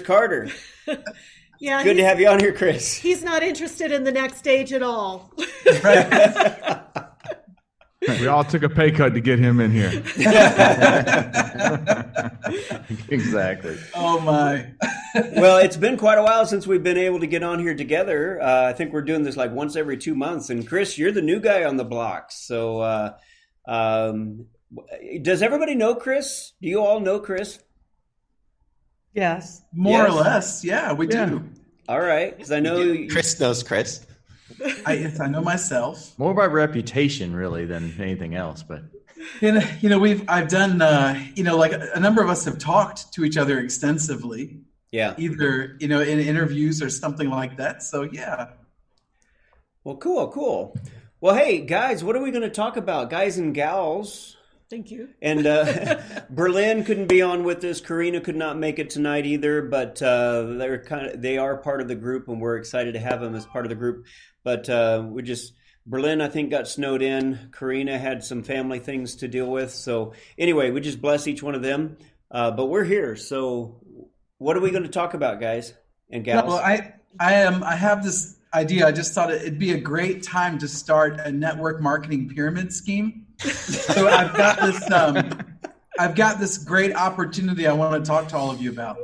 Carter. Yeah, Good to have you on here, Chris. He's not interested in the next stage at all. We all took a pay cut to get him in here. Exactly. Oh, my. Well, it's been quite a while since we've been able to get on here together. I think we're doing this like once every 2 months. And Chris, you're the new guy on the block. So does everybody know Chris? Do you all know Chris? Yes. More or less. Yeah, we do. All right. Because I know Chris knows Chris. Yes, I know myself. More by reputation, really, than anything else. But I've done, like a number of us have talked to each other extensively. Yeah. Either, in interviews or something like that. So, yeah. Well, cool. Well, hey, guys, what are we going to talk about? Guys and gals. Thank you. And Berlin couldn't be on with us. Karina could not make it tonight either, but they are part of the group, and we're excited to have them as part of the group. But Berlin, I think, got snowed in. Karina had some family things to deal with. So anyway, we just bless each one of them. But we're here. So what are we going to talk about, guys and gals? Well, I have this idea. I just thought it'd be a great time to start a network marketing pyramid scheme. So I've got this great opportunity I want to talk to all of you about.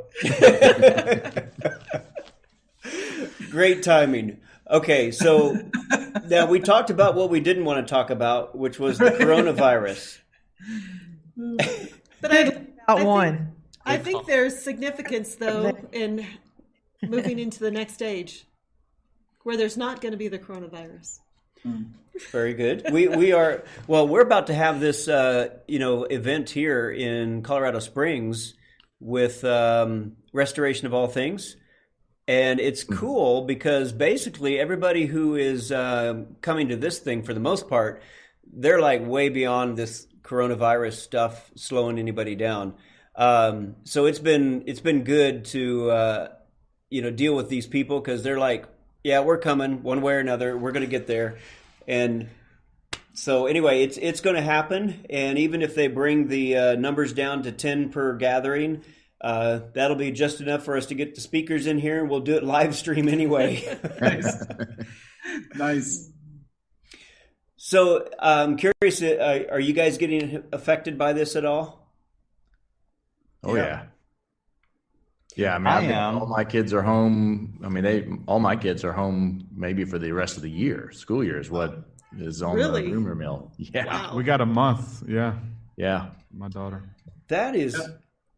Great timing. Okay, so now we talked about what we didn't want to talk about, which was the coronavirus. But I think there's significance, though, in moving into the next stage where there's not going to be the coronavirus. Very good. We're about to have this, event here in Colorado Springs with Restoration of All Things. And it's cool because basically everybody who is coming to this thing, for the most part, they're like way beyond this coronavirus stuff slowing anybody down. So it's been good to deal with these people because they're like, yeah, we're coming one way or another. We're going to get there. And so anyway, it's going to happen. And even if they bring the numbers down to 10 per gathering, that'll be just enough for us to get the speakers in here, and we'll do it live stream anyway. Nice. So I'm curious, are you guys getting affected by this at all? Oh, yeah. Yeah, I am. All my kids are home. All my kids are home maybe for the rest of the year. School year is what is on the rumor mill. Yeah. Wow. We got a month. Yeah. Yeah. My daughter. That is,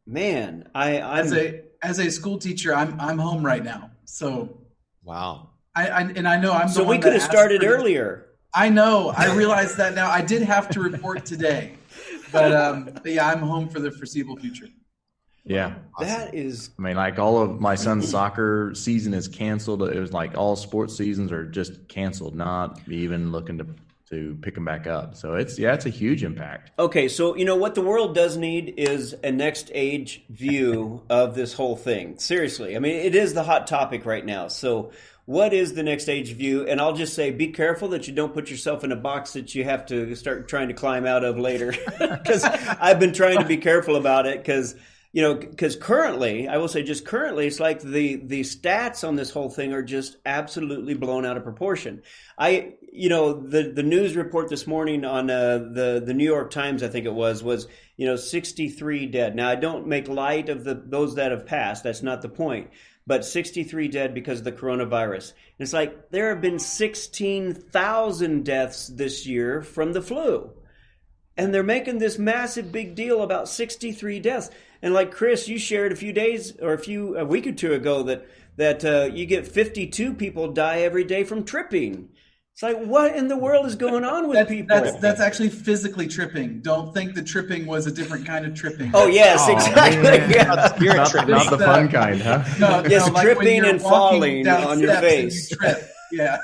man, as a school teacher, I'm home right now. So wow. I know I'm. So we could have started earlier. I know. I realize that now. I did have to report today, but yeah, I'm home for the foreseeable future. Yeah. Awesome. That is. Like all of my son's soccer season is canceled. It was like all sports seasons are just canceled, not even looking to pick them back up. So it's a huge impact. Okay, so what the world does need is a next age view of this whole thing. Seriously. It is the hot topic right now. So what is the next age view? And I'll just say, be careful that you don't put yourself in a box that you have to start trying to climb out of later. Because I've been trying to be careful about it because currently, I will say just currently, it's like the stats on this whole thing are just absolutely blown out of proportion. The news report this morning on the New York Times, I think it was 63 dead. Now, I don't make light of those that have passed. That's not the point. But 63 dead because of the coronavirus. And it's like there have been 16,000 deaths this year from the flu. And they're making this massive big deal about 63 deaths. And like Chris, you shared a week or two ago that you get 52 people die every day from tripping. It's like, what in the world is going on with people? That's actually physically tripping. Don't think the tripping was a different kind of tripping. Oh, yes, exactly. Yeah. Not the fun kind, huh? No, yes, like tripping and falling on your face. You trip. Yeah.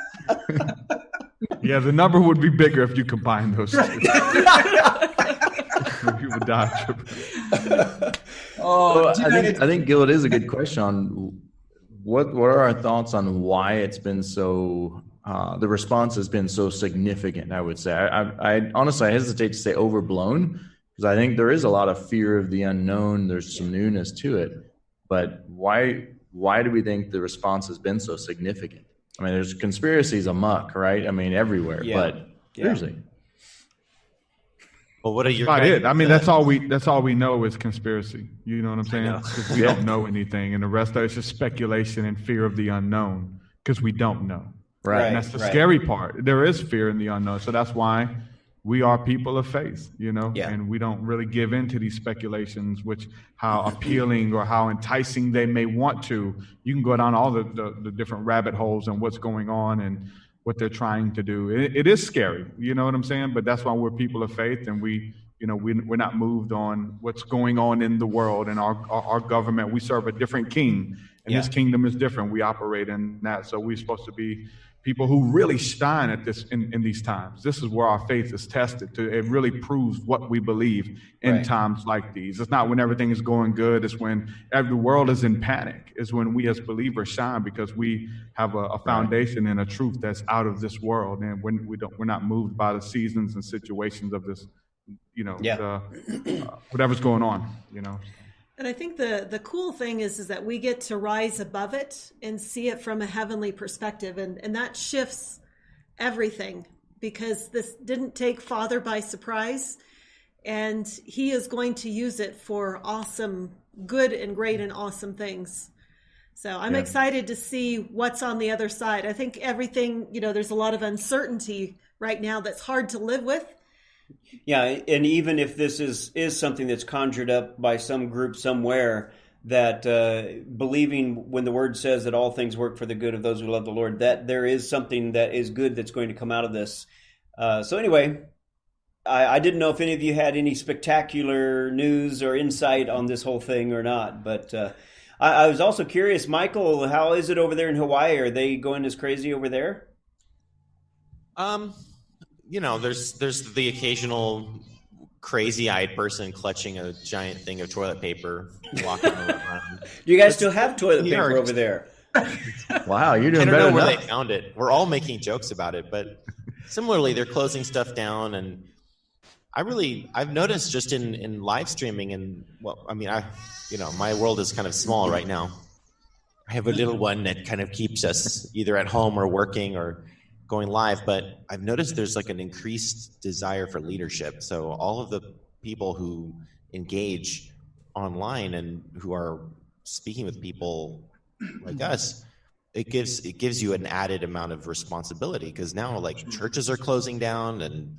Yeah, the number would be bigger if you combine those two. People die tripping. I think Gil, it is a good question on what are our thoughts on why it's been so the response has been so significant. I would say I honestly hesitate to say overblown because I think there is a lot of fear of the unknown. There's some newness to it, But why do we think the response has been so significant? I mean, there's conspiracies amok, right? I mean, everywhere. Yeah. But seriously, Well, what are your About it. I mean, guys', that's all we know is conspiracy. You know what I'm saying? Because we don't know anything, and the rest of it's just speculation and fear of the unknown because we don't know. right? And that's the Right. scary part. There is fear in the unknown, so that's why we are people of faith, Yeah. and we don't really give in to these speculations, which how appealing or how enticing they may want to. You can go down all the different rabbit holes and what's going on and what they're trying to do. It is scary, you know what I'm saying? But that's why we're people of faith, and we're not moved on what's going on in the world and our government. We serve a different king, and his kingdom is different. We operate in that, so we're supposed to be people who really shine at this in these times. This is where our faith is tested. It really proves what we believe in Right. times like these. It's not when everything is going good. It's when the world is in panic. It's when we as believers shine because we have a foundation and a truth that's out of this world, and when we're not moved by the seasons and situations of this, whatever's going on. And I think the cool thing is that we get to rise above it and see it from a heavenly perspective. And that shifts everything because this didn't take Father by surprise. And he is going to use it for awesome, good and great and awesome things. So I'm excited to see what's on the other side. I think everything, there's a lot of uncertainty right now that's hard to live with. Yeah, and even if this is something that's conjured up by some group somewhere, that believing when the word says that all things work for the good of those who love the Lord, that there is something that is good that's going to come out of this. So anyway, I didn't know if any of you had any spectacular news or insight on this whole thing or not, but I was also curious, Michael, how is it over there in Hawaii? Are they going as crazy over there? There's the occasional crazy-eyed person clutching a giant thing of toilet paper, walking around. Do you guys still have toilet We paper are- over there? Wow, you're doing I don't better know than where us. they found it. We're all making jokes about it, but similarly, they're closing stuff down. And I've noticed just in live streaming, and my world is kind of small right now. I have a little one that kind of keeps us either at home or working or going live, but I've noticed there's like an increased desire for leadership. So all of the people who engage online and who are speaking with people like us, it gives you an added amount of responsibility because now like churches are closing down and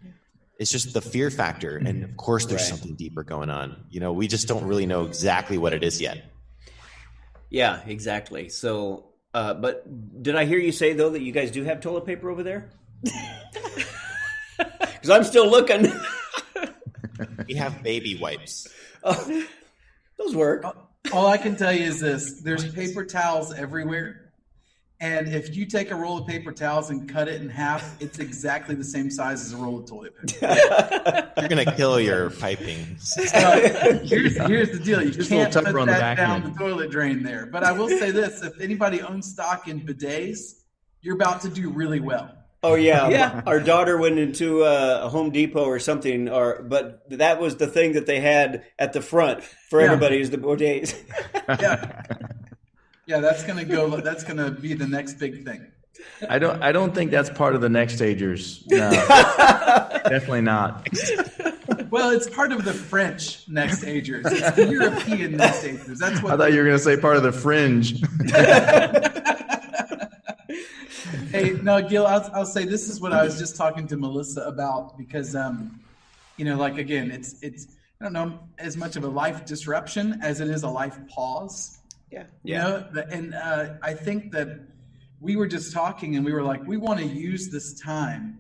it's just the fear factor. And of course there's something deeper going on. We just don't really know exactly what it is yet. Yeah, exactly. So, but did I hear you say, though, that you guys do have toilet paper over there? Because I'm still looking. We have baby wipes. Oh, those work. All I can tell you is this: there's paper towels everywhere. And if you take a roll of paper towels and cut it in half, it's exactly the same size as a roll of toilet paper. You're going to kill your piping. Here's the deal. You Just a little can't put Tupper on the that back down end. the toilet drain there. But I will say this: if anybody owns stock in bidets, you're about to do really well. Oh, yeah. Yeah. Our daughter went into a Home Depot or something, but that was the thing that they had at the front for everybody is the bidets. Yeah, that's gonna be the next big thing. I don't think that's part of the next-agers. No, definitely not. Well, it's part of the French next-agers. It's the European next-agers. That's I what. thought you were going to say part of the fringe. Hey, no, Gil, I'll say this is what I was just talking to Melissa about because, again, it's I don't know as much of a life disruption as it is a life pause. Yeah. I think that we were just talking and we were like, we want to use this time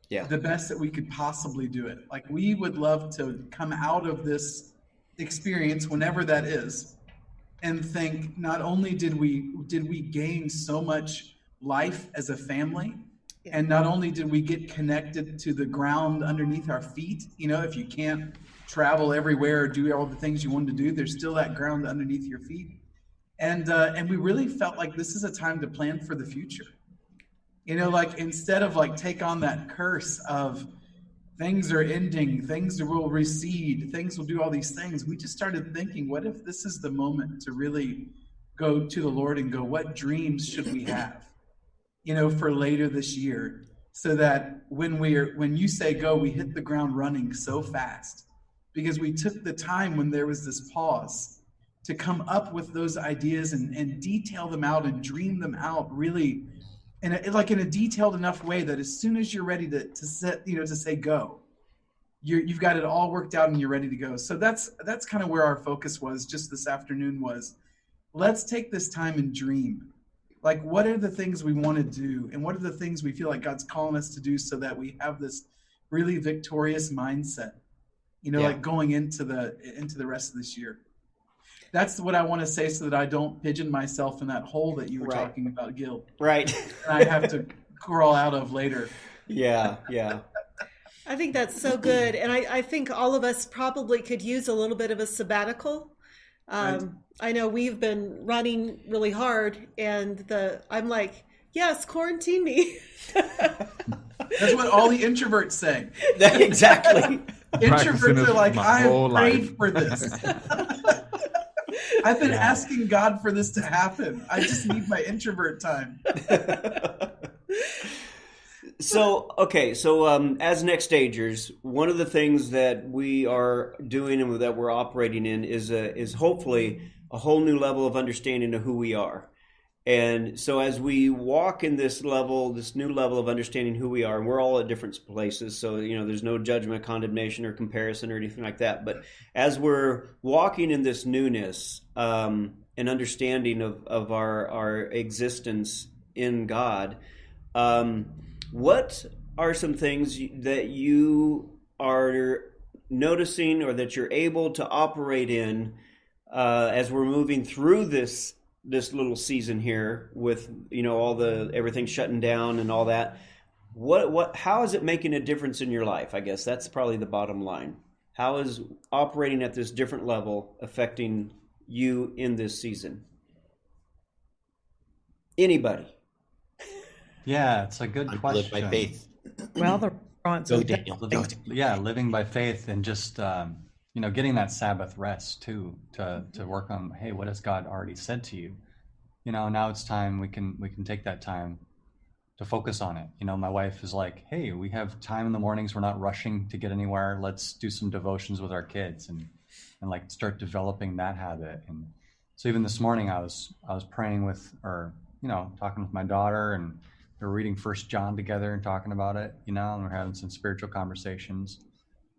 the best that we could possibly do it. Like we would love to come out of this experience whenever that is and think not only did we gain so much life as a family, and not only did we get connected to the ground underneath our feet, if you can't travel everywhere or do all the things you wanted to do, there's still that ground underneath your feet. And we really felt like this is a time to plan for the future. Instead of take on that curse of, things are ending, things will recede, things will do all these things. We just started thinking, what if this is the moment to really go to the Lord and go, what dreams should we have, for later this year, so that when you say go, we hit the ground running so fast, because we took the time when there was this pause to come up with those ideas and detail them out and dream them out really in a detailed enough way that as soon as you're ready to say go, you've got it all worked out and you're ready to go. So that's kind of where our focus was just this afternoon was, let's take this time and dream. Like, what are the things we want to do, and what are the things we feel like God's calling us to do, so that we have this really victorious mindset, like going into the rest of this year. That's what I want to say, so that I don't pigeon myself in that hole that you were talking about, Gil. Right. And I have to crawl out of later. Yeah. I think that's so good. And I think all of us probably could use a little bit of a sabbatical. Right. I know we've been running really hard, and I'm like, yes, quarantine me. That's what all the introverts say. Exactly. Introverts are like, I have prayed for this. I've been asking God for this to happen. I just need my introvert time. So as next-agers, one of the things that we are doing and that we're operating in is hopefully a whole new level of understanding of who we are. And so as we walk in this new level of understanding who we are, and we're all at different places, so there's no judgment, condemnation, or comparison or anything like that. But as we're walking in this newness and understanding of our existence in God, what are some things that you are noticing or that you're able to operate in as we're moving through this little season here with everything shutting down and all that? How is it making a difference in your life? I guess that's probably the bottom line. How is operating at this different level affecting you in this season? Anybody? Yeah, it's a good question. Live by faith. Well, the response Go, is Daniel. Go. living by faith, and just getting that Sabbath rest too, to work on, hey, what has God already said to you? Now it's time we can take that time to focus on it. My wife is like, hey, we have time in the mornings, we're not rushing to get anywhere, let's do some devotions with our kids and like start developing that habit. And so even this morning I was praying with, or talking with my daughter, and we're reading 1 John together and talking about it, and we're having some spiritual conversations.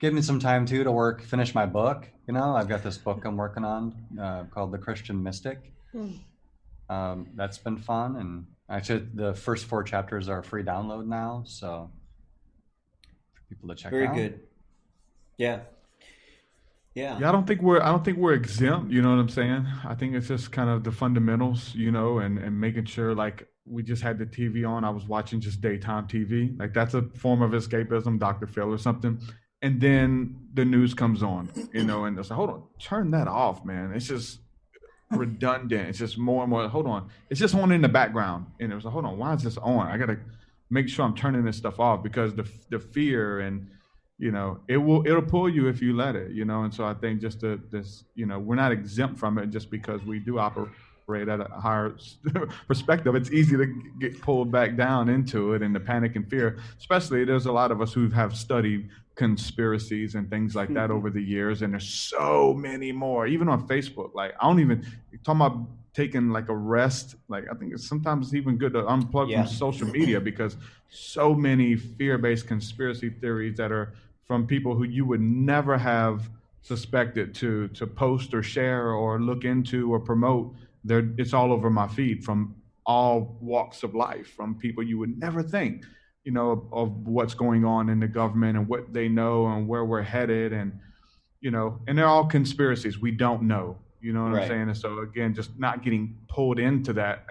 Give me some time too to finish my book. I've got this book I'm working on called The Christian Mystic. That's been fun, and actually the first 4 chapters are a free download now, so for people to check out. Very good. Yeah. I don't think we're exempt. You know what I'm saying? I think it's just kind of the fundamentals, and making sure, like, we just had the TV on. I was watching just daytime TV. Like, that's a form of escapism, Dr. Phil or something. And then the news comes on, and it's like, hold on, turn that off, man. It's just redundant. It's just more and more. Hold on, it's just on in the background, and it was like, hold on, why is this on? I gotta make sure I'm turning this stuff off, because the fear and it'll pull you if you let it, and so I think just this, we're not exempt from it just because we do operate at a higher perspective. It's easy to get pulled back down into it, and the panic and fear, especially there's a lot of us who have studied conspiracies and things like that over the years, and there's so many more, even on Facebook. Like, I don't even talking about taking like a rest. Like, I think it's sometimes even good to unplug from social media, because so many fear-based conspiracy theories that are from people who you would never have suspected to post or share or look into or promote. It's all over my feed from all walks of life, from people you would never think, of what's going on in the government and what they know and where we're headed. And, and they're all conspiracies. We don't know, you know what I'm saying? And so again, just not getting pulled into that.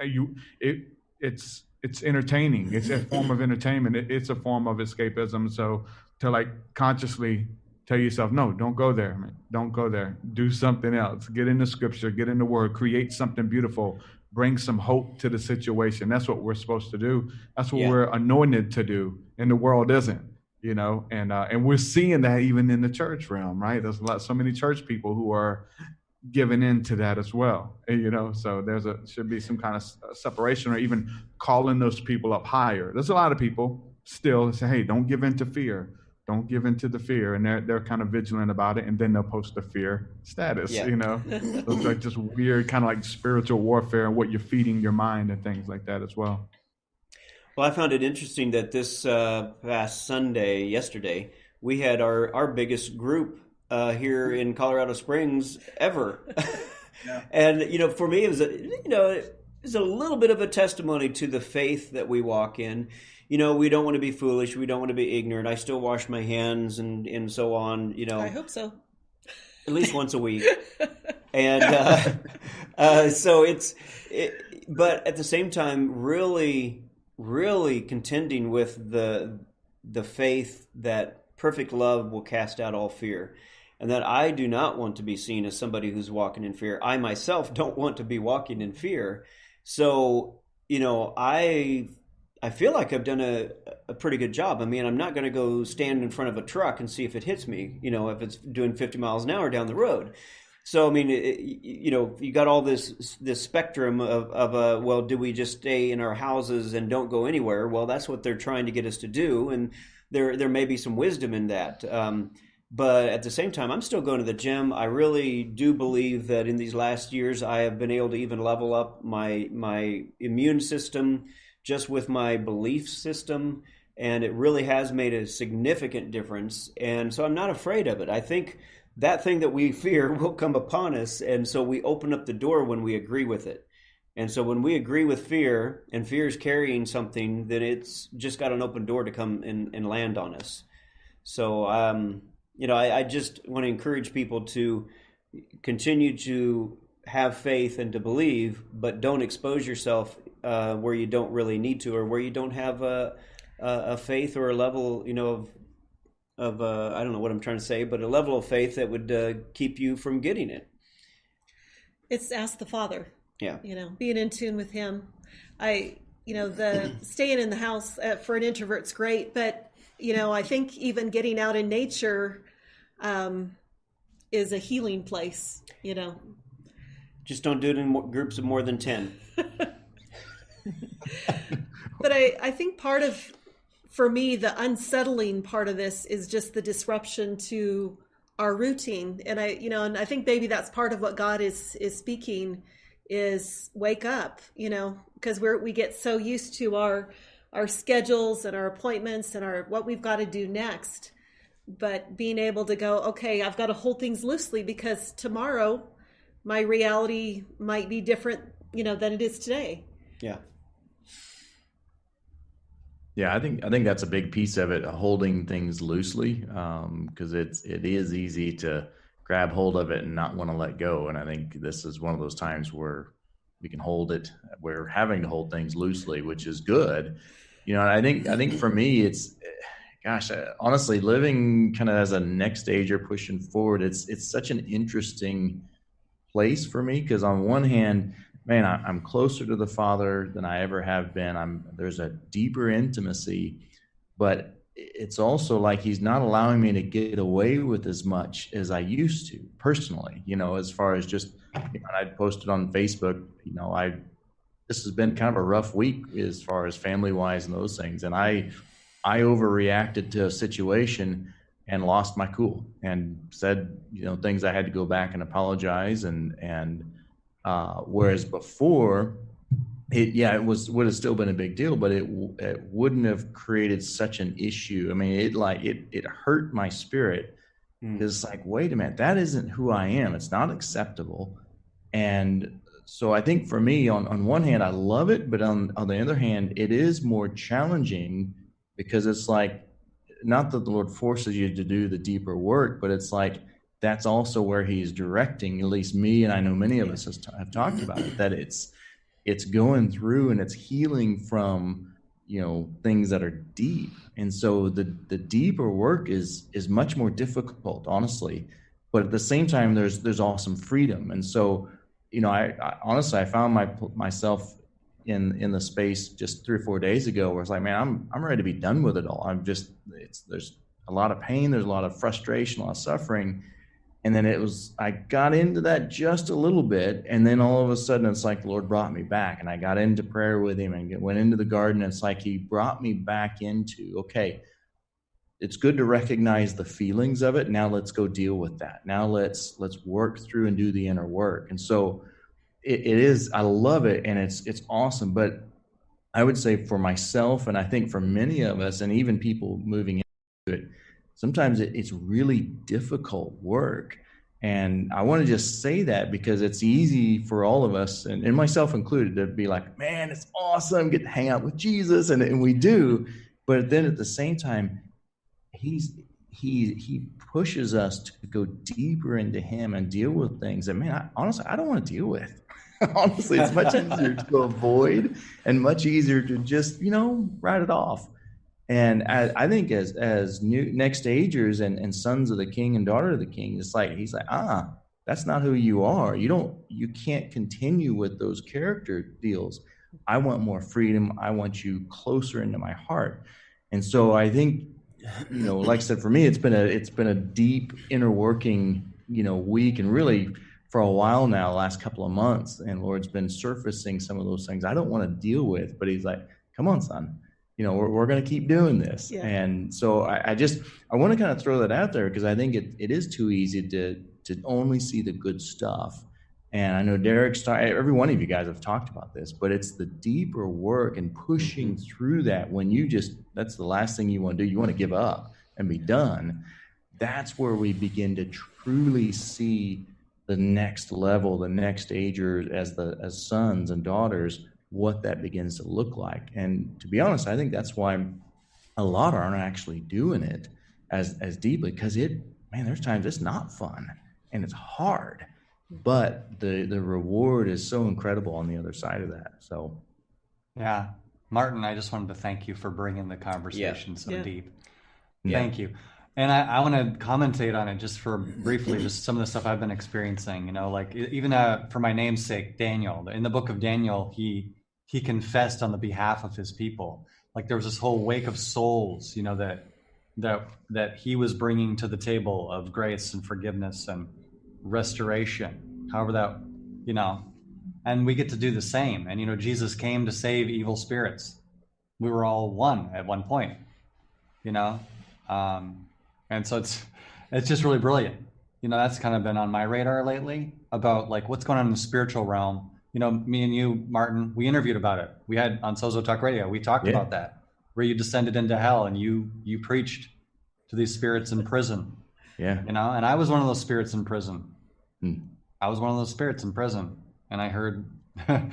It's entertaining. It's a form of entertainment. It's a form of escapism. So to like consciously tell yourself, no, don't go there, man. Don't go there. Do something else. Get into scripture, get in the word, create something beautiful, bring some hope to the situation. That's what we're supposed to do. That's what we're anointed to do, and the world isn't. and we're seeing that even in the church realm, right? There's so many church people who are giving into that as well, so should be some kind of separation, or even calling those people up higher. There's a lot of people still say, hey, don't give in to fear. Don't give in to the fear. And they're kind of vigilant about it. And then they'll post the fear status, It's like just weird kind of like spiritual warfare and what you're feeding your mind and things like that as well. Well, I found it interesting that this past yesterday, we had our biggest group here in Colorado Springs ever. Yeah. And, for me, it was a little bit of a testimony to the faith that we walk in. We don't want to be foolish. We don't want to be ignorant. I still wash my hands and so on, I hope so. At least once a week. And but at the same time, really, really contending with the faith that perfect love will cast out all fear. And that I do not want to be seen as somebody who's walking in fear. I myself don't want to be walking in fear. So, I feel like I've done a pretty good job. I mean, I'm not going to go stand in front of a truck and see if it hits me, if it's doing 50 miles an hour down the road. So, I mean, you got all this spectrum of well, do we just stay in our houses and don't go anywhere? Well, that's what they're trying to get us to do. And there may be some wisdom in that. But at the same time, I'm still going to the gym. I really do believe that in these last years, I have been able to even level up my immune system just with my belief system. And it really has made a significant difference. And so I'm not afraid of it. I think that thing that we fear will come upon us. And so we open up the door when we agree with it. And so when we agree with fear, and fear is carrying something, then it's just got an open door to come and land on us. So, I just want to encourage people to continue to have faith and to believe, but don't expose yourself where you don't really need to, or where you don't have a faith or a level, of I don't know what I'm trying to say, but a level of faith that would keep you from getting it. It's ask the Father. Yeah. Being in tune with Him. The staying in the house for an introvert's great, but I think even getting out in nature is a healing place. Just don't do it in groups of more than 10. But I think for me, the unsettling part of this is just the disruption to our routine. And I think maybe that's part of what God is speaking, is wake up, because we get so used to our schedules and our appointments and what we've got to do next. But being able to go, okay, I've got to hold things loosely, because tomorrow my reality might be different, than it is today. Yeah. Yeah, I think that's a big piece of it, holding things loosely, because it is easy to grab hold of it and not want to let go. And I think this is one of those times where we can hold it. We're having to hold things loosely, which is good. And I think for me, it's, gosh, honestly, living kind of as a next ager pushing forward, it's such an interesting place for me, because on one hand, man, I'm closer to the Father than I ever have been. There's a deeper intimacy, but it's also like He's not allowing me to get away with as much as I used to personally, as far as just, I posted on Facebook, this has been kind of a rough week as far as family wise and those things. And I overreacted to a situation and lost my cool and said, things I had to go back and apologize. And whereas before it would have still been a big deal, but it wouldn't have created such an issue. I mean, it hurt my spirit. It's like, wait a minute, that isn't who I am. It's not acceptable. And so I think for me, on one hand, I love it, but on the other hand, it is more challenging, because it's like, not that the Lord forces you to do the deeper work, but it's like, that's also where He's directing, at least me, and I know many of us have talked about it, that it's going through and it's healing from, things that are deep. And so the deeper work is much more difficult, honestly. But at the same time, there's awesome freedom. And so, I honestly, I found myself in the space just 3 or 4 days ago where it's like, man, I'm ready to be done with it all. There's a lot of pain, there's a lot of frustration, a lot of suffering. And then I got into that just a little bit. And then all of a sudden it's like the Lord brought me back, and I got into prayer with him and went into the garden. It's like he brought me back into, okay, it's good to recognize the feelings of it. Now let's go deal with that. Now let's work through and do the inner work. And so it is, I love it, and it's awesome. But I would say for myself, and I think for many of us, and even people moving into it, sometimes it's really difficult work. And I want to just say that because it's easy for all of us, and myself included, to be like, man, it's awesome, get to hang out with Jesus, and we do. But then at the same time, he pushes us to go deeper into him and deal with things that, man, honestly, I don't want to deal with. Honestly, it's much easier to avoid and much easier to just, write it off. And I think as new next-agers and sons of the King and daughter of the King, it's like, he's like, that's not who you are. You can't continue with those character deals. I want more freedom. I want you closer into my heart. And so I think, like I said, for me, it's been a deep inner working, week, and really for a while now, the last couple of months, and Lord's been surfacing some of those things I don't want to deal with, but he's like, come on, son, we're going to keep doing this. Yeah. And so I want to kind of throw that out there, because I think it is too easy to only see the good stuff. And I know every one of you guys have talked about this, but it's the deeper work and pushing through that when that's the last thing you want to do. You want to give up and be done. That's where we begin to truly see the next level, the next-agers as sons and daughters, what that begins to look like. And to be honest, I think that's why a lot aren't actually doing it as deeply, because there's times it's not fun and it's hard. But the reward is so incredible on the other side of that. So, yeah, Martin, I just wanted to thank you for bringing the conversation so deep. Yeah. Thank you. And I want to commentate on it just for briefly, just some of the stuff I've been experiencing. Like even for my namesake, Daniel. In the book of Daniel, he confessed on the behalf of his people. Like there was this whole wake of souls, that he was bringing to the table of grace and forgiveness and restoration, however that, and we get to do the same. And, Jesus came to save evil spirits. We were all one at one point, and so it's just really brilliant. That's kind of been on my radar lately about like what's going on in the spiritual realm. Me and you, Martin, we interviewed about it. We had on Sozo Talk Radio, we talked about that, where you descended into hell and you preached to these spirits in prison. Yeah. And I was one of those spirits in prison. I was one of those spirits in prison, and I heard, and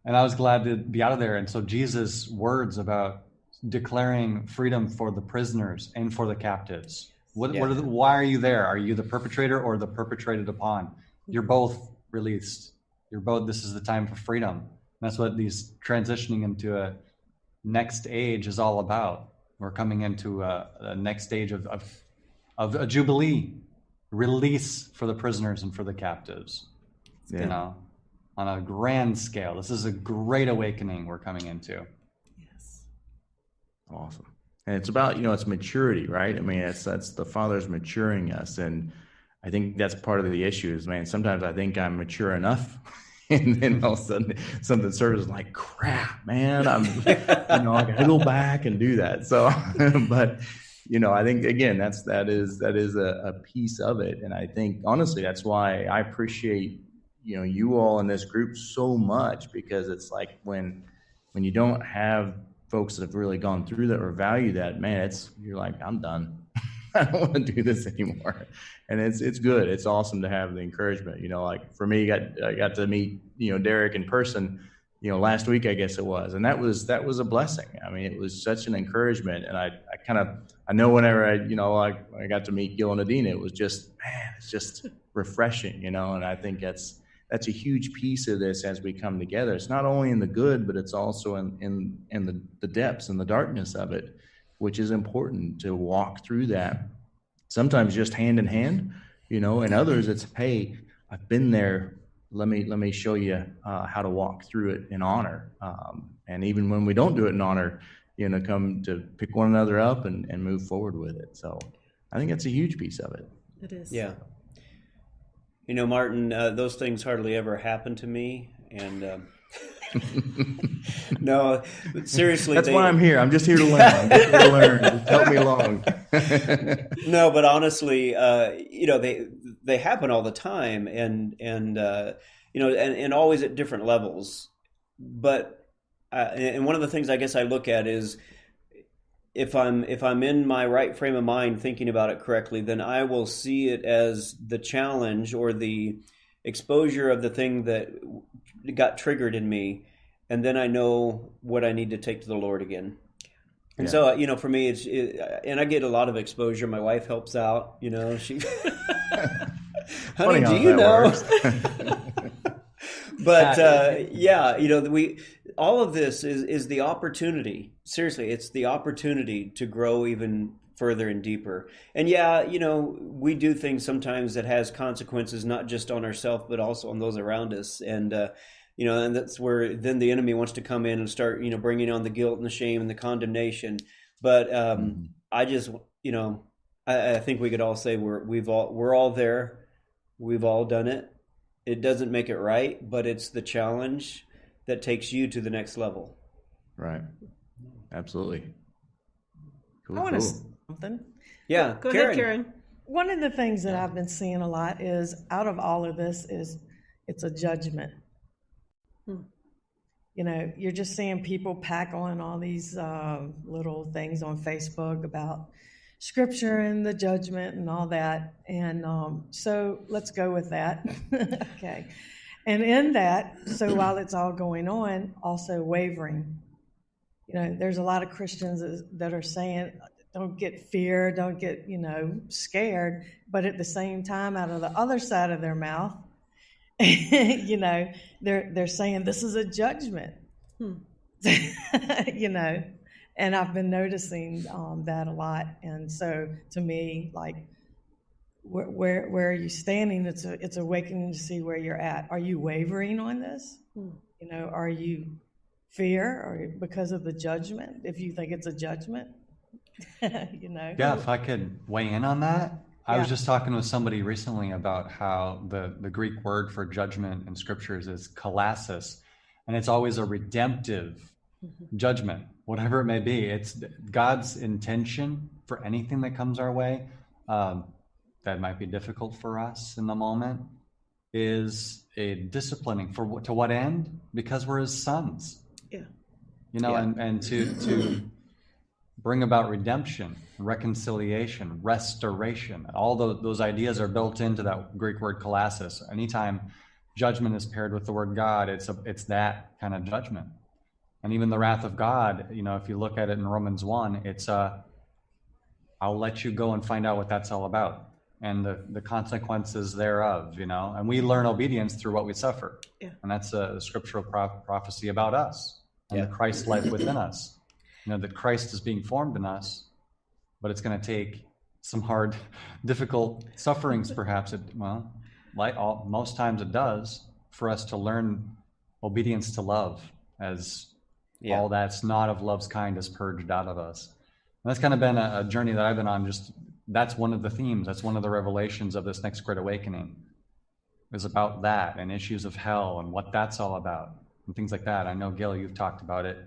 I was glad to be out of there. And so Jesus' words about declaring freedom for the prisoners and for the captives. Why are you there? Are you the perpetrator or the perpetrated upon? You're both released. This is the time for freedom. And that's what these transitioning into a next age is all about. We're coming into a next stage of a jubilee, release for the prisoners and for the captives, on a grand scale. This is a great awakening we're coming into. Yes. Awesome. And it's about, it's maturity, right? I mean, that's the Father's maturing us. And I think that's part of the issue is, man, sometimes I think I'm mature enough and then all of a sudden something serves like, crap, man, I gotta go back and do that. So, but I think again, that is a piece of it. And I think honestly, that's why I appreciate, you all in this group so much, because it's like when you don't have folks that have really gone through that or value that, man, you're like, I'm done. I don't want to do this anymore. And it's good. It's awesome to have the encouragement. Like for me, I got to meet, Derek in person, last week, I guess it was. And that was a blessing. I mean, it was such an encouragement. And I know whenever I got to meet Gil and Adina, it was just, man, it's just refreshing, and I think that's a huge piece of this as we come together. It's not only in the good, but it's also in the depths and the darkness of it, which is important to walk through that. Sometimes just hand in hand, and others it's, hey, I've been there let me show you how to walk through it in honor. And even when we don't do it in honor, come to pick one another up and move forward with it. So I think that's a huge piece of it. It is. Yeah. Martin, those things hardly ever happen to me. And no, but seriously. That's why I'm here. I'm just here to learn. I'm just here to learn. Just help me along. No, but honestly, they happen all the time, and always at different levels. But and one of the things I guess I look at is if I'm in my right frame of mind thinking about it correctly, then I will see it as the challenge or the exposure of the thing that got triggered in me, and then I know what I need to take to the Lord again. And so, for me, and I get a lot of exposure. My wife helps out. She, honey, do you know? But all of this is the opportunity. Seriously, it's the opportunity to grow even further and deeper. And we do things sometimes that has consequences, not just on ourselves, but also on those around us. And and that's where then the enemy wants to come in and start, bringing on the guilt and the shame and the condemnation. But I just, I think we could all say we're all there. We've all done it. It doesn't make it right, but it's the challenge that takes you to the next level. Right. Absolutely. Cool. I want to say something. Yeah. Go ahead, Karen. One of the things that I've been seeing a lot is out of all of this is it's a judgment. You're just seeing people pack on all these little things on Facebook about scripture and the judgment and all that. And so let's go with that. Okay. And in that, so while it's all going on, also wavering. There's a lot of Christians that are saying, don't get fear, don't get, scared. But at the same time, out of the other side of their mouth, they're saying this is a judgment. And I've been noticing that a lot. And so to me, like, where are you standing? It's awakening to see where you're at. Are you wavering on this? Are you fear or because of the judgment? If you think it's a judgment, Yeah, if I could weigh in on that. I was just talking with somebody recently about how the Greek word for judgment in scriptures is kalassis, and it's always a redemptive judgment, whatever it may be. It's God's intention for anything that comes our way that might be difficult for us in the moment is a disciplining to what end? Because we're his sons. And to bring about redemption, reconciliation, restoration. All those ideas are built into that Greek word kalassis. Anytime judgment is paired with the word God, it's that kind of judgment. And even the wrath of God, if you look at it in Romans 1, it's I'll let you go and find out what that's all about and the consequences thereof, and we learn obedience through what we suffer. And that's a scriptural prophecy about us and the Christ life within us. That Christ is being formed in us, but it's going to take some hard, difficult sufferings, perhaps. Most times it does, for us to learn obedience to love, as all that's not of love's kind is purged out of us. And that's kind of been a journey that I've been on. That's one of the themes. That's one of the revelations of this next Great Awakening, is about that and issues of hell and what that's all about and things like that. I know, Gil, you've talked about it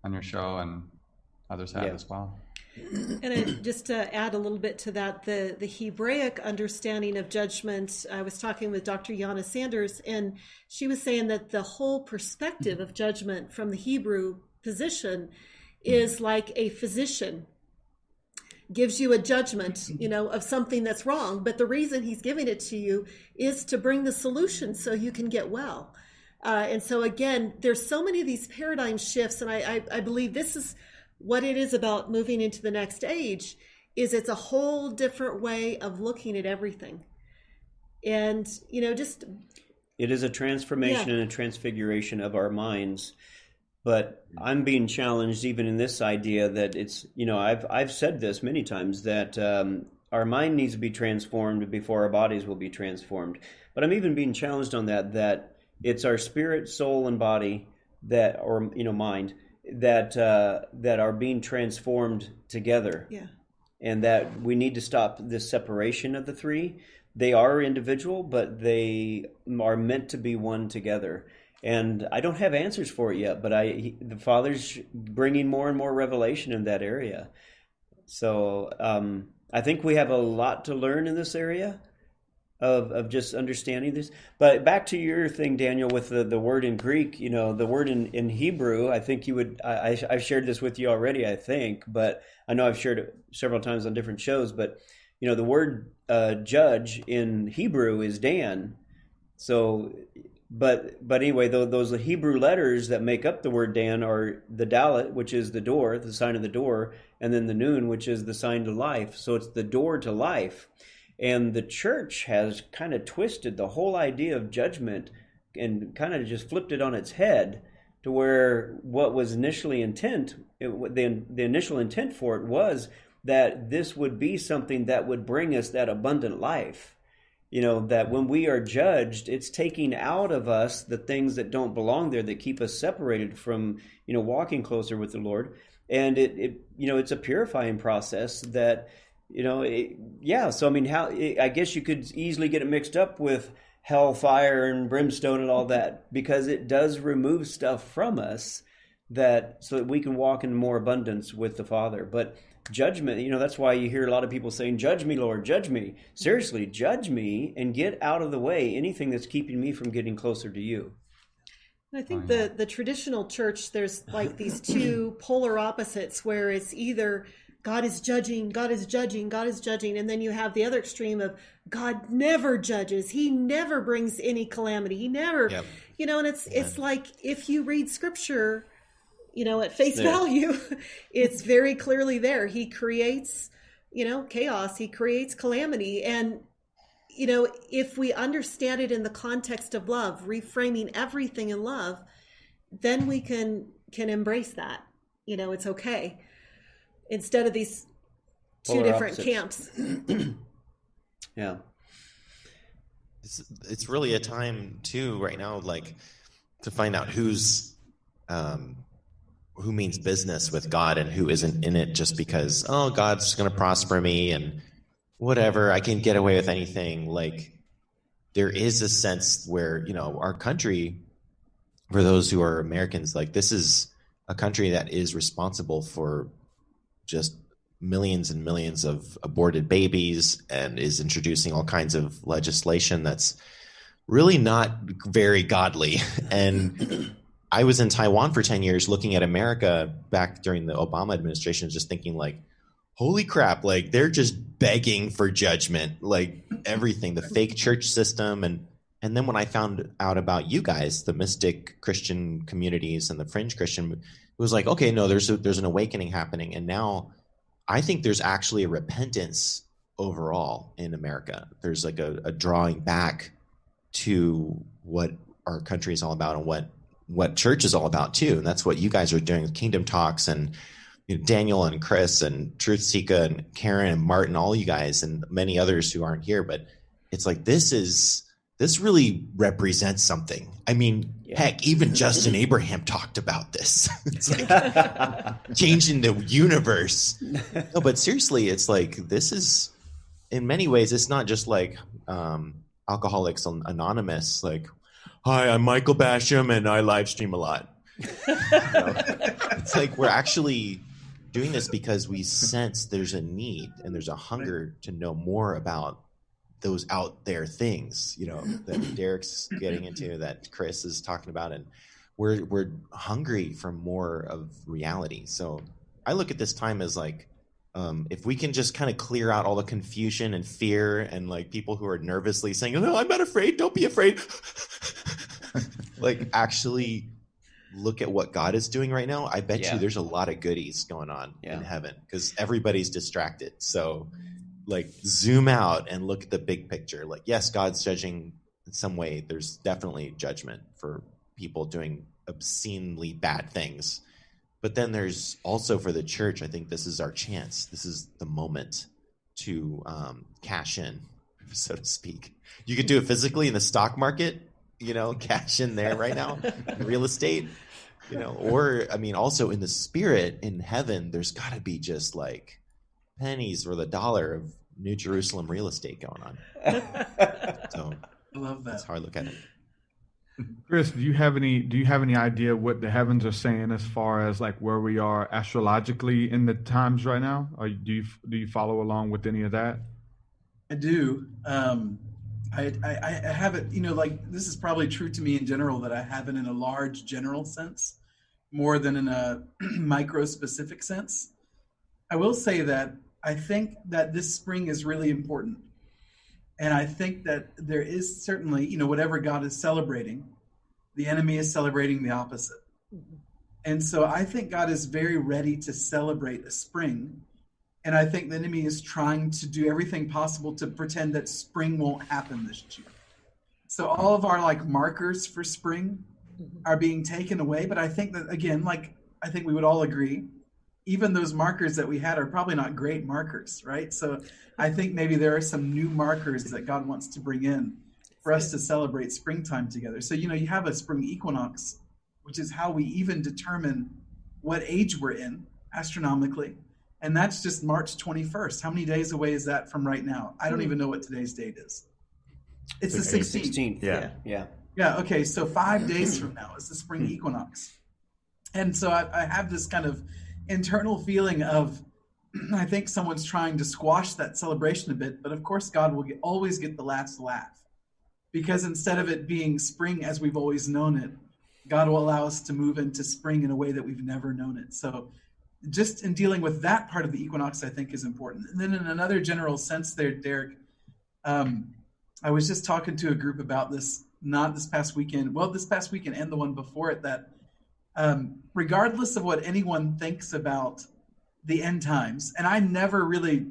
on your show, and others have as well. And just to add a little bit to that, the Hebraic understanding of judgment, I was talking with Dr. Yana Sanders, and she was saying that the whole perspective of judgment from the Hebrew position is like a physician gives you a judgment, of something that's wrong, but the reason he's giving it to you is to bring the solution so you can get well. And so again, there's so many of these paradigm shifts, and I believe this is what it is about moving into the next age, is it's a whole different way of looking at everything. And, just... It is a transformation and a transfiguration of our minds. But I'm being challenged even in this idea that it's, I've said this many times, that our mind needs to be transformed before our bodies will be transformed. But I'm even being challenged on that it's our spirit, soul, and body that, or mind, that are being transformed together. Yeah. And that we need to stop this separation of the three. They are individual, but they are meant to be one together. And I don't have answers for it yet, but the Father's bringing more and more revelation in that area. So I think we have a lot to learn in this area of just understanding this. But back to your thing, Daniel, with the word in Greek, the word in Hebrew, I think you would, I've shared this with you already, I think, but I know I've shared it several times on different shows, but the word judge in Hebrew is Dan. So, but anyway, those Hebrew letters that make up the word Dan are the Dalet, which is the door, the sign of the door, and then the Nun, which is the sign to life. So it's the door to life. And the church has kind of twisted the whole idea of judgment and kind of just flipped it on its head to where what was initially the initial intent for it was that this would be something that would bring us that abundant life. That when we are judged, it's taking out of us the things that don't belong there, that keep us separated from, walking closer with the Lord. And it's a purifying process that, so I mean, I guess you could easily get it mixed up with hellfire and brimstone and all that, because it does remove stuff from us so that we can walk in more abundance with the Father. But judgment, that's why you hear a lot of people saying, "Judge me, Lord, judge me." Seriously, judge me and get out of the way anything that's keeping me from getting closer to you. I think the traditional church, there's like these two polar opposites where it's either God is judging, God is judging, God is judging. And then you have the other extreme of God never judges. He never brings any calamity. He never, and it's like if you read scripture, at face value, it's very clearly there. He creates, chaos. He creates calamity. And, if we understand it in the context of love, reframing everything in love, then we can embrace that. It's okay. Instead of these two Polar different opposites. camps. Yeah. It's really a time too right now, like to find out who means business with God and who isn't in it just because, God's going to prosper me and whatever, I can get away with anything. Like there is a sense where, our country, for those who are Americans, like this is a country that is responsible for just millions and millions of aborted babies and is introducing all kinds of legislation that's really not very godly. And I was in Taiwan for 10 years looking at America back during the Obama administration, just thinking like, holy crap, like they're just begging for judgment, like everything, the fake church system. And then when I found out about you guys, the mystic Christian communities and the fringe Christian, it was like, okay, no, there's an awakening happening. And now I think there's actually a repentance overall in America. There's like a drawing back to what our country is all about and what church is all about too. And that's what you guys are doing with Kingdom Talks and Daniel and Chris and Truth Sika and Karen and Martin, all you guys and many others who aren't here. But it's like, this really represents something. I mean, heck, even Justin Abraham talked about this. It's like changing the universe. No, but seriously, it's like, this is, in many ways, it's not just like Alcoholics Anonymous, like, hi, I'm Michael Basham and I live stream a lot. It's like we're actually doing this because we sense there's a need and there's a hunger to know more about those out there things, that Derek's getting into, that Chris is talking about, and we're hungry for more of reality. So I look at this time as like, if we can just kind of clear out all the confusion and fear and like people who are nervously saying, "No, I'm not afraid. Don't be afraid." Like actually look at what God is doing right now. I bet you there's a lot of goodies going on in heaven because everybody's distracted. So like zoom out and look at the big picture. Like, yes, God's judging in some way. There's definitely judgment for people doing obscenely bad things. But then there's also for the church, I think this is our chance. This is the moment to cash in so to speak. You could do it physically in the stock market, cash in there right now, real estate, or I mean, also in the spirit in heaven, there's got to be just like pennies for the dollar of New Jerusalem real estate going on. So I love that. That's how I look at it. Chris, do you have any idea what the heavens are saying as far as like where we are astrologically in the times right now? Or do you follow along with any of that? I do. I have it, like this is probably true to me in general, that I have it in a large general sense more than in a micro specific sense. I will say that I think that this spring is really important. And I think that there is certainly, whatever God is celebrating, the enemy is celebrating the opposite. Mm-hmm. And so I think God is very ready to celebrate a spring. And I think the enemy is trying to do everything possible to pretend that spring won't happen this year. So all of our markers for spring are being taken away. But I think that, again, I think we would all agree, even those markers that we had are probably not great markers, right? So I think maybe there are some new markers that God wants to bring in for us to celebrate springtime together. So, you have a spring equinox, which is how we even determine what age we're in astronomically. And that's just March 21st. How many days away is that from right now? I don't even know what today's date is. It's the 16th. Yeah. Yeah, okay, so 5 days from now is the spring equinox. And so I have this kind of internal feeling of, I think someone's trying to squash that celebration a bit, but of course God will always get the last laugh. Because instead of it being spring as we've always known it, God will allow us to move into spring in a way that we've never known it. So just in dealing with that part of the equinox, I think is important. And then in another general sense there, Derek, I was just talking to a group about this, not this past weekend, this past weekend and the one before it, that regardless of what anyone thinks about the end times, and I never really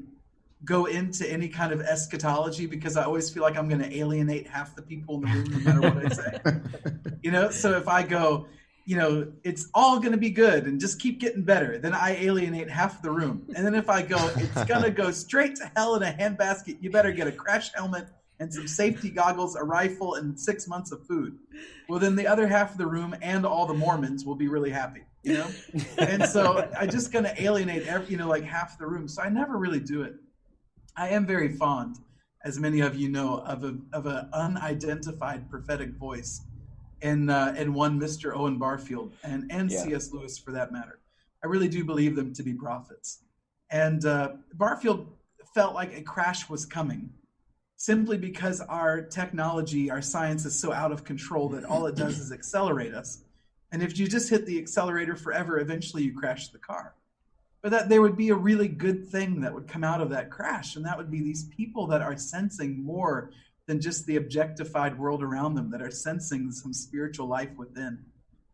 go into any kind of eschatology because I always feel like I'm going to alienate half the people in the room no matter what I say. So if I go, it's all going to be good and just keep getting better, then I alienate half the room. And then if I go, it's going to go straight to hell in a handbasket, you better get a crash helmet and some safety goggles, a rifle, and 6 months of food. Well, then the other half of the room and all the Mormons will be really happy, And so I'm just going to alienate half the room. So I never really do it. I am very fond, as many of you know, of an unidentified prophetic voice in one Mr. Owen Barfield and C.S. Lewis for that matter. I really do believe them to be prophets. And Barfield felt like a crash was coming simply because our technology, our science is so out of control that all it does is accelerate us. And if you just hit the accelerator forever, eventually you crash the car. But that there would be a really good thing that would come out of that crash, and that would be these people that are sensing more than just the objectified world around them, that are sensing some spiritual life within.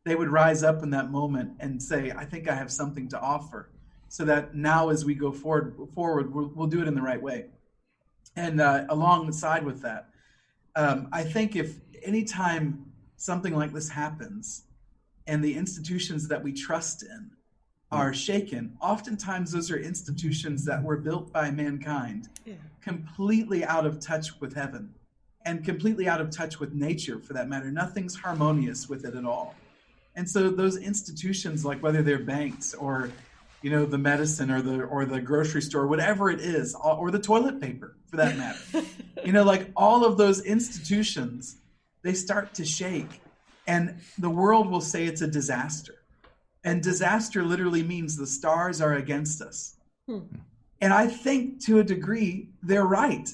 They would rise up in that moment and say, I think I have something to offer, so that now as we go forward we'll do it in the right way. And alongside with that, I think if anytime something like this happens and the institutions that we trust in are shaken, oftentimes those are institutions that were built by mankind, completely out of touch with heaven and completely out of touch with nature, for that matter. Nothing's harmonious with it at all. And so those institutions, like whether they're banks or the medicine or the grocery store, whatever it is, or the toilet paper for that matter, all of those institutions, they start to shake, and the world will say it's a disaster. And disaster literally means the stars are against us. And I think to a degree, they're right.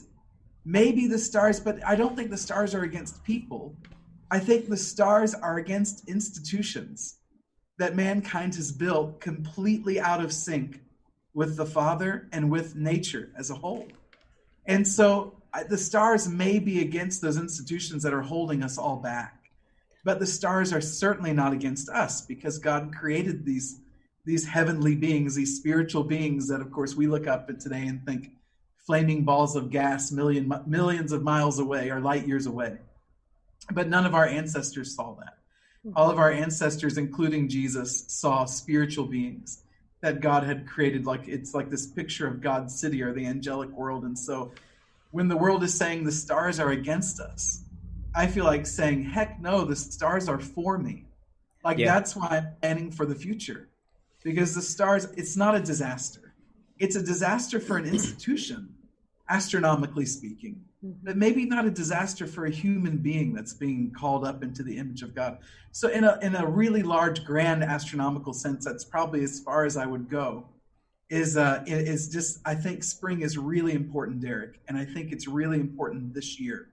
Maybe the stars, but I don't think the stars are against people. I think the stars are against institutions that mankind has built completely out of sync with the Father and with nature as a whole. And so the stars may be against those institutions that are holding us all back. But the stars are certainly not against us, because God created these heavenly beings, these spiritual beings that, of course, we look up at today and think flaming balls of gas millions of miles away or light years away. But none of our ancestors saw that. All of our ancestors, including Jesus, saw spiritual beings that God had created. It's like this picture of God's city or the angelic world. And so when the world is saying the stars are against us, I feel like saying, heck no, the stars are for me. Like, that's why I'm planning for the future. Because the stars, it's not a disaster. It's a disaster for an institution, astronomically speaking, but maybe not a disaster for a human being that's being called up into the image of God. So in a really large, grand astronomical sense, that's probably as far as I would go. Is just, I think spring is really important, Derek, and I think it's really important this year.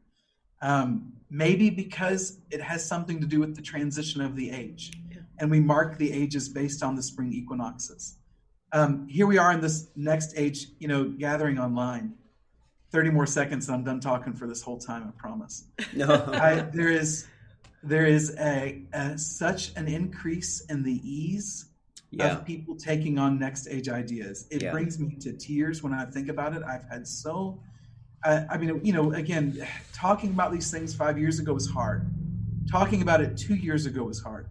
Maybe because it has something to do with the transition of the age, and we mark the ages based on the spring equinoxes. Here we are in this next age, gathering online. 30 more seconds and I'm done talking for this whole time, I promise. No. There is such an increase in the ease of people taking on next age ideas. It brings me to tears when I think about it. I've had again, talking about these things 5 years ago was hard. Talking about it 2 years ago was hard.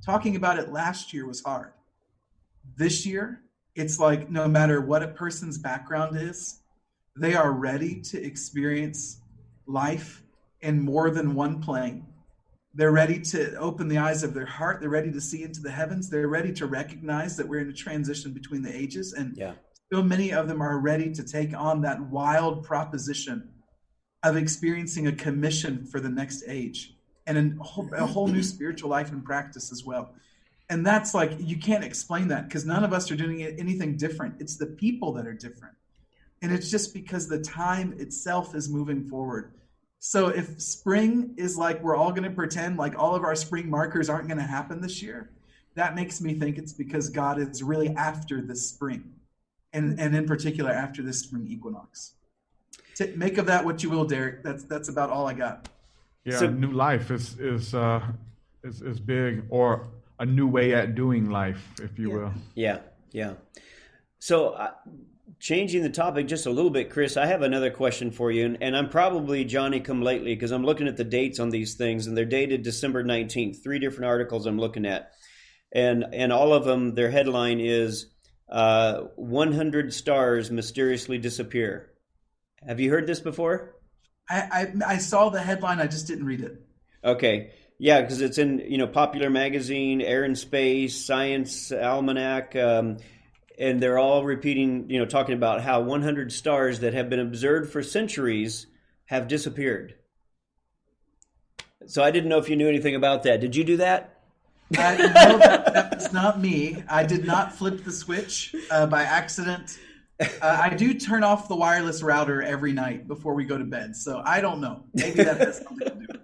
Talking about it last year was hard. This year, it's like no matter what a person's background is, they are ready to experience life in more than one plane. They're ready to open the eyes of their heart. They're ready to see into the heavens. They're ready to recognize that we're in a transition between the ages. And so many of them are ready to take on that wild proposition of experiencing a commission for the next age and a whole new spiritual life and practice as well. And that's like, you can't explain that because none of us are doing anything different. It's the people that are different. And it's just because the time itself is moving forward. So if spring is like we're all going to pretend like all of our spring markers aren't going to happen this year, that makes me think it's because God is really after this spring. And in particular, after this spring equinox. Make of that what you will, Derek. That's about all I got. Yeah, so, new life is big, or a new way at doing life, if you will. Yeah. So changing the topic just a little bit, Chris, I have another question for you, and I'm probably Johnny come lately because I'm looking at the dates on these things, and they're dated December 19th. 3 different articles I'm looking at, and all of them, their headline is 100 stars mysteriously disappear. Have you heard this before? I saw the headline. I just didn't read it. Okay. Yeah, because it's in Popular Magazine, Air and Space, Science Almanac, and they're all repeating, talking about how 100 stars that have been observed for centuries have disappeared. So I didn't know if you knew anything about that. Did you do that? No, that was not me. I did not flip the switch by accident. I do turn off the wireless router every night before we go to bed. So I don't know. Maybe that has something to do with it.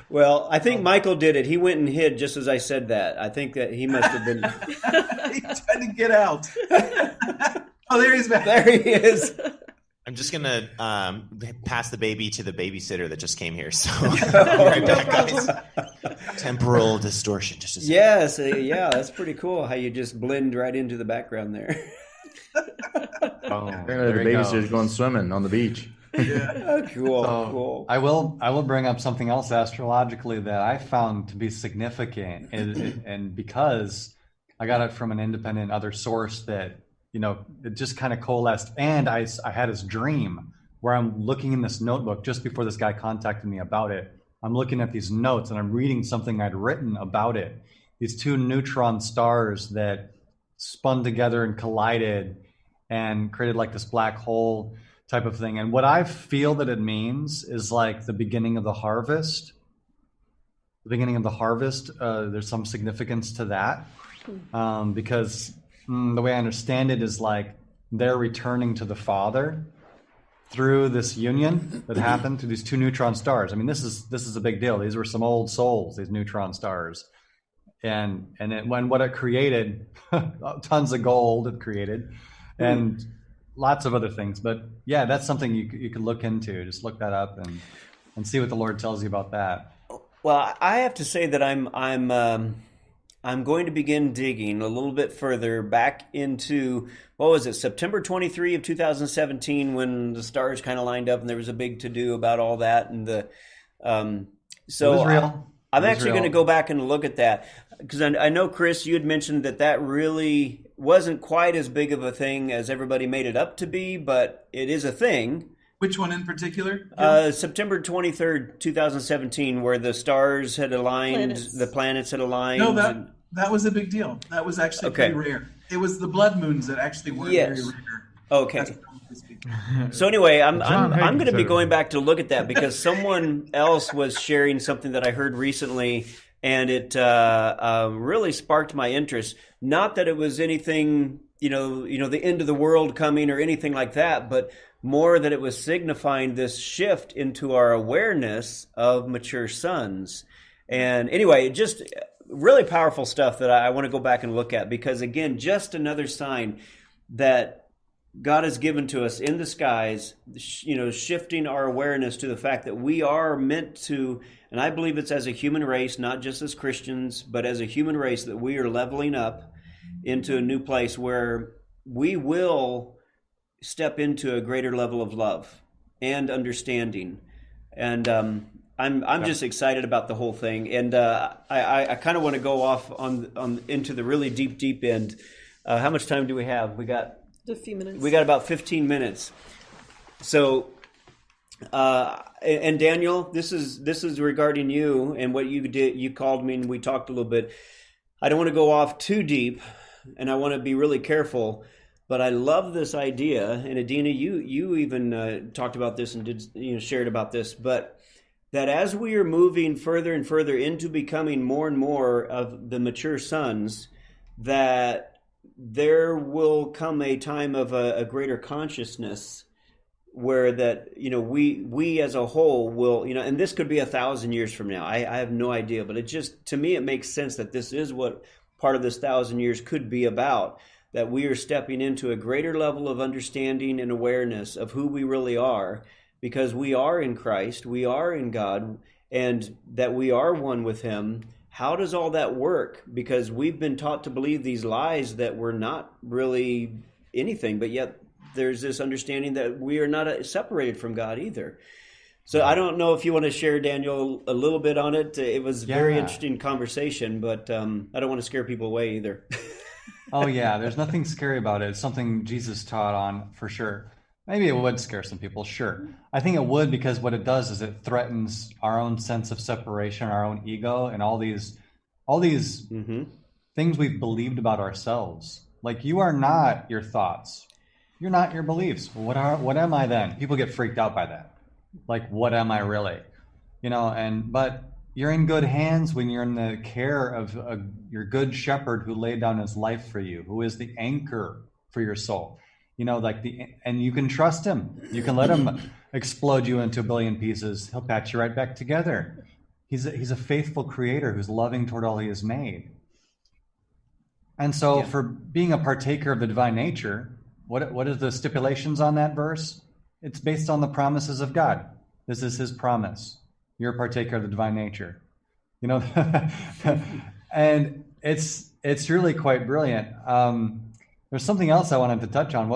Well, I think Michael did it. He went and hid just as I said that. I think that he must have been. He tried to get out. Oh, there he's back. There he is. I'm just going to pass the baby to the babysitter that just came here. So I'll be right back, guys. Temporal distortion. Just a second. Yes. Yeah, that's pretty cool how you just blend right into the background there. The babysitter's going swimming on the beach. Yeah. Cool. I will bring up something else astrologically that I found to be significant, and because I got it from an independent other source that it just kind of coalesced. And I had this dream where I'm looking in this notebook just before this guy contacted me about it. I'm looking at these notes and I'm reading something I'd written about it. These 2 neutron stars that spun together and collided and created like this black hole type of thing. And what I feel that it means is like the beginning of the harvest. The beginning of the harvest, there's some significance to that because the way I understand it is like they're returning to the Father through this union that happened through these 2 neutron stars. I mean, this is a big deal. These were some old souls, these neutron stars. And when what it created, tons of gold it created, and lots of other things. But yeah, that's something you could look into. Just look that up and see what the Lord tells you about that. Well, I have to say that I'm going to begin digging a little bit further back into, what was it, September 23 of 2017, when the stars kind of lined up and there was a big to-do about all that. And it was real. I'm actually going to go back and look at that because I know, Chris, you had mentioned that really wasn't quite as big of a thing as everybody made it up to be, but it is a thing. Which one in particular? September 23rd, 2017, where the stars had aligned, the planets had aligned. No, that was a big deal. That was actually pretty rare. It was the blood moons that actually weren't very rare. Okay. So anyway, I'm going to be going back to look at that because someone else was sharing something that I heard recently, and it really sparked my interest. Not that it was anything, the end of the world coming or anything like that, but more that it was signifying this shift into our awareness of mature sons. And anyway, just really powerful stuff that I want to go back and look at because, again, just another sign that God has given to us in the skies, shifting our awareness to the fact that we are meant to, and I believe it's as a human race, not just as Christians, but as a human race, that we are leveling up into a new place where we will step into a greater level of love and understanding. And I'm just excited about the whole thing. And I kind of want to go off on into the really deep end. How much time do we have? We got a few minutes. We got about 15 minutes. So, and Daniel, this is regarding you and what you did. You called me and we talked a little bit. I don't want to go off too deep, and I want to be really careful. But I love this idea, and Adina, you even talked about this and shared about this. But that as we are moving further and further into becoming more and more of the mature sons, that there will come a time of a greater consciousness where that we as a whole will and this could be 1,000 years from now. I have no idea, but it just, to me, it makes sense that this is what part of this 1,000 years could be about. That we are stepping into a greater level of understanding and awareness of who we really are, because we are in Christ, we are in God, and that we are one with Him. How does all that work? Because we've been taught to believe these lies that we're not really anything, but yet there's this understanding that we are not separated from God either. So I don't know if you want to share, Daniel, a little bit on it. It was a very interesting conversation, but I don't want to scare people away either. Oh yeah, there's nothing scary about it. It's something Jesus taught on for sure. Maybe it would scare some people, sure. I think it would, because what it does is it threatens our own sense of separation, our own ego, and all these things we've believed about ourselves. Like, you are not your thoughts. You're not your beliefs. What am I then? People get freaked out by that. Like, what am I really? But you're in good hands when you're in the care of your good shepherd who laid down his life for you, who is the anchor for your soul. And you can trust him. You can let him explode you into a billion pieces. He'll patch you right back together. He's a faithful creator who's loving toward all he has made. And so for being a partaker of the divine nature, what is the stipulations on that verse? It's based on the promises of God. This is his promise. You're a partaker of the divine nature, and it's really quite brilliant. There's something else I wanted to touch on.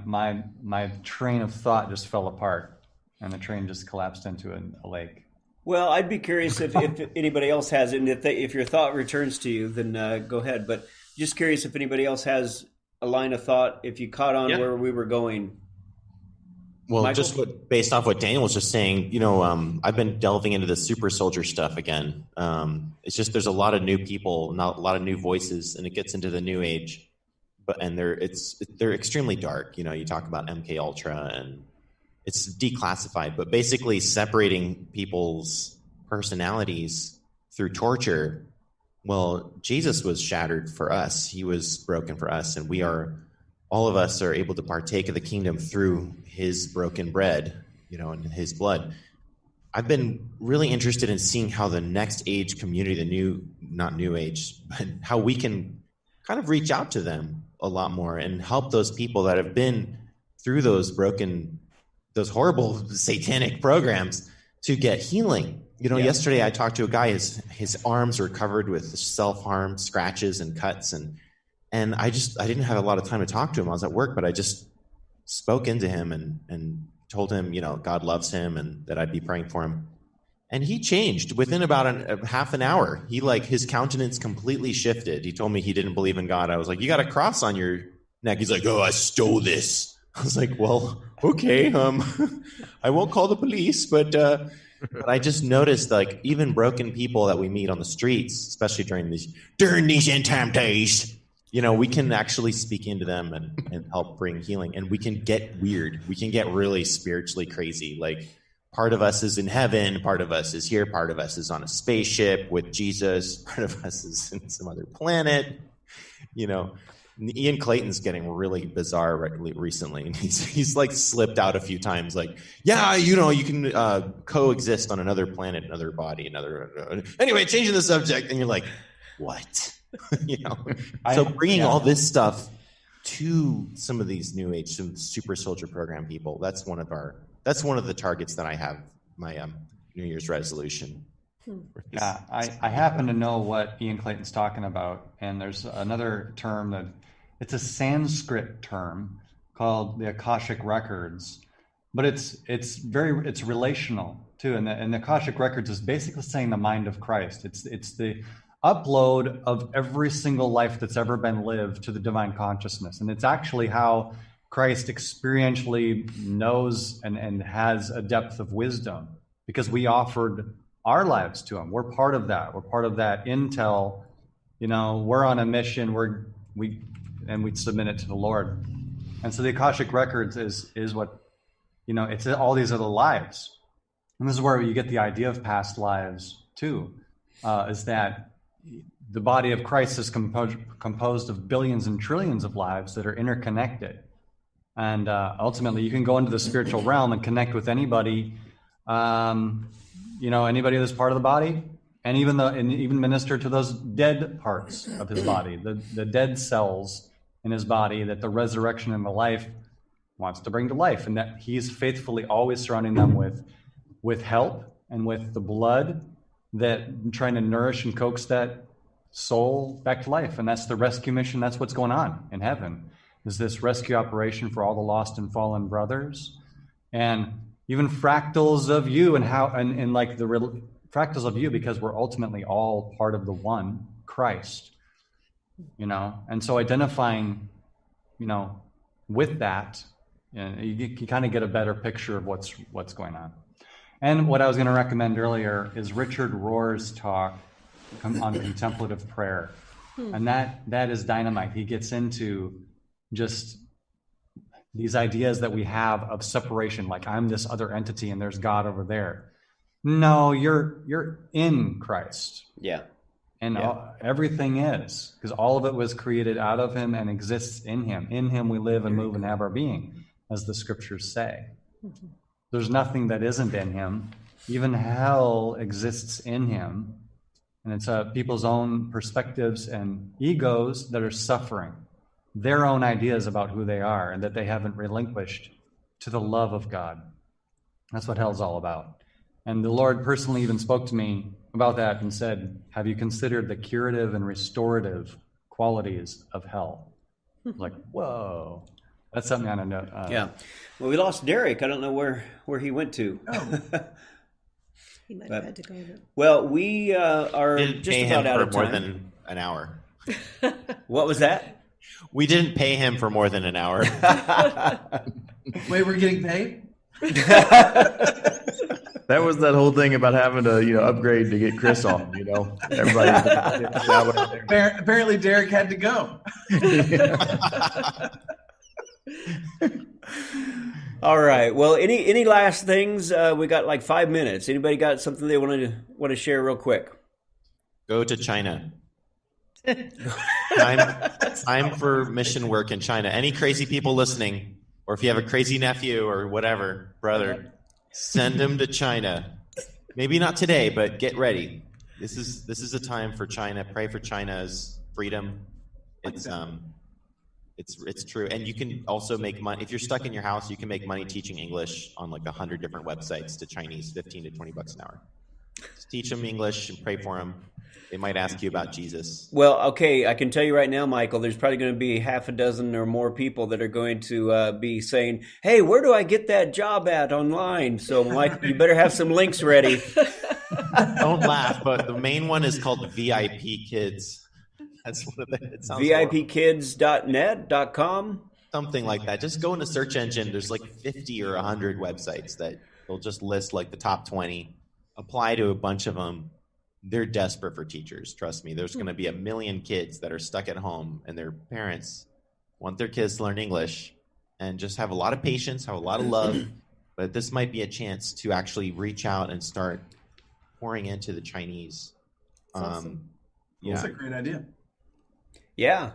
My train of thought just fell apart, and the train just collapsed into a lake. Well, I'd be curious if anybody else has it, and if your thought returns to you, then go ahead. But just curious if anybody else has a line of thought, if you caught on where we were going. Well, Michael? Based off what Daniel was just saying, I've been delving into the super soldier stuff again. It's just there's a lot of new people, not a lot of new voices, and it gets into the new age. And they're extremely dark. You talk about MK Ultra, and it's declassified, but basically separating people's personalities through torture. Well, Jesus was shattered for us; he was broken for us, and all of us are able to partake of the kingdom through his broken bread, and his blood. I've been really interested in seeing how the next age community, not new age, but how we can kind of reach out to them a lot more and help those people that have been through those horrible satanic programs to get healing. Yesterday I talked to a guy, his arms were covered with self-harm scratches and cuts, and I didn't have a lot of time to talk to him. I was at work, but I just spoke into him and told him, God loves him and that I'd be praying for him. And he changed within about half an hour. His countenance completely shifted. He told me he didn't believe in God. I was like, you got a cross on your neck. He's like, oh, I stole this I was like, well, okay, I won't call the police, but I just noticed, like, even broken people that we meet on the streets, especially during these end time days, we can actually speak into them and help bring healing. And we can get weird. We can get really spiritually crazy. Like, part of us is in heaven, part of us is here, part of us is on a spaceship with Jesus, part of us is in some other planet. Ian Clayton's getting really bizarre recently, and he's like slipped out a few times. Like, yeah, you can coexist on another planet, another body, anyway, changing the subject, and you're like, what? So bringing all this stuff to some of these new age, some super soldier program people. That's one of the targets that I have my New Year's resolution. Yeah, I happen to know what Ian Clayton's talking about, and there's another term that it's a Sanskrit term called the Akashic Records, but it's relational too, and the Akashic Records is basically saying the mind of Christ. It's the upload of every single life that's ever been lived to the divine consciousness, and it's actually how Christ experientially knows and has a depth of wisdom, because we offered our lives to him. We're part of that. We're part of that intel. We're on a mission. We submit it to the Lord. And so the Akashic Records is what, it's all these other lives. And this is where you get the idea of past lives too, is that the body of Christ is composed of billions and trillions of lives that are interconnected. And ultimately, you can go into the spiritual realm and connect with anybody, anybody that's part of the body, and even minister to those dead parts of his body, the dead cells in his body that the resurrection and the life wants to bring to life, and that he's faithfully always surrounding them with help and with the blood that trying to nourish and coax that soul back to life. And that's the rescue mission. That's what's going on in heaven, is this rescue operation for all the lost and fallen brothers. And even fractals of you, and like the fractals of you, because we're ultimately all part of the one Christ, and so identifying, with that, you kind of get a better picture of what's going on. And what I was going to recommend earlier is Richard Rohr's talk on contemplative prayer, and that is dynamite. He gets into just these ideas that we have of separation, like I'm this other entity and there's God over there. No, you're in Christ. Yeah. And everything is, because all of it was created out of him and exists in him. In him we live and move and have our being, as the scriptures say. Mm-hmm. There's nothing that isn't in him. Even hell exists in him. And it's people's own perspectives and egos that are suffering their own ideas about who they are, and that they haven't relinquished to the love of God. That's what hell's all about. And the Lord personally even spoke to me about that and said, have you considered the curative and restorative qualities of hell? Like, whoa. That's something I don't know. Yeah. Well, we lost Derek. I don't know where he went to. Oh. He might have had to go. Well, we are didn't just pay about him out for of more time. than an hour. What was that? We didn't pay him for more than an hour. Wait, we're getting paid? That was that whole thing about having to, upgrade to get Chris on, Everybody. Apparently Derek had to go. All right. Well, any last things? We got like 5 minutes. Anybody got something they want to share real quick? Go to China. Time for mission work in China. Any crazy people listening, or if you have a crazy nephew or whatever, brother, send him to China. Maybe not today, but get ready. This is a time for China. Pray for China's freedom. It's true. And you can also make money. If you're stuck in your house, you can make money teaching English on like 100 different websites to Chinese, 15 to 20 bucks an hour. Just teach them English and pray for them. They might ask you about Jesus. Well, okay, I can tell you right now, Michael, there's probably going to be half a dozen or more people that are going to be saying, hey, where do I get that job at online? So, Mike, you better have some links ready. Don't laugh, but the main one is called VIP Kids. That's one of the... VIPkids.net.com? something like that. Just go in a search engine. There's like 50 or 100 websites that will just list like the top 20. Apply to a bunch of them. They're desperate for teachers. Trust me. There's going to be a million kids that are stuck at home, and their parents want their kids to learn English, and just have a lot of patience, have a lot of love. But this might be a chance to actually reach out and start pouring into the Chinese. Awesome. That's a great idea. Yeah,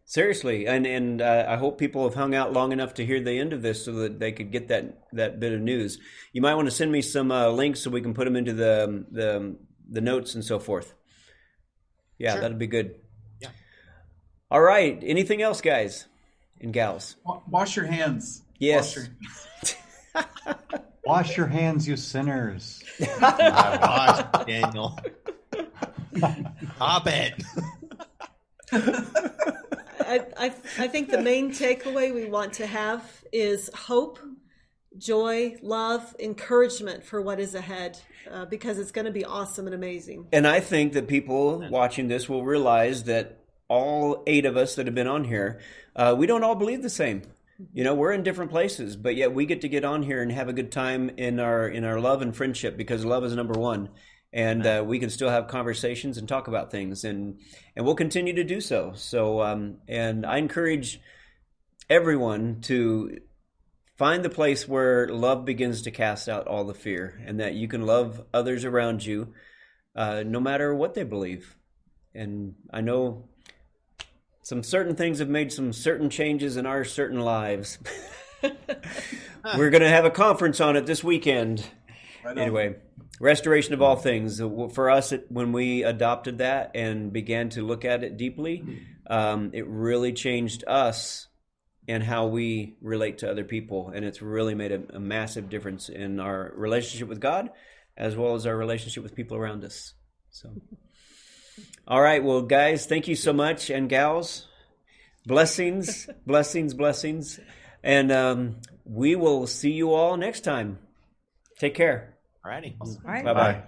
seriously. And I hope people have hung out long enough to hear the end of this so that they could get that bit of news. You might want to send me some links so we can put them into the notes and so forth. Yeah, sure. That'd be good. Yeah. All right. Anything else, guys and gals? Wash your hands. Yes. Wash your hands. Wash your hands, you sinners. Gosh, Daniel. Stop it. I think the main takeaway we want to have is hope, joy, love, encouragement for what is ahead, because it's going to be awesome and amazing. And I think that people watching this will realize that all 8 of us that have been on here, we don't all believe the same. You know, we're in different places, but yet we get on here and have a good time in our love and friendship, because love is number one. And we can still have conversations and talk about things, and we'll continue to do so. So, and I encourage everyone to find the place where love begins to cast out all the fear, and that you can love others around you, no matter what they believe. And I know some certain things have made some certain changes in our certain lives. We're going to have a conference on it this weekend. Right. Anyway, restoration of all things. For us, when we adopted that and began to look at it deeply, it really changed us and how we relate to other people. And it's really made a massive difference in our relationship with God, as well as our relationship with people around us. So, all right. Well, guys, thank you so much. And gals, blessings, blessings, blessings. And we will see you all next time. Take care. All righty. All right. Bye-bye.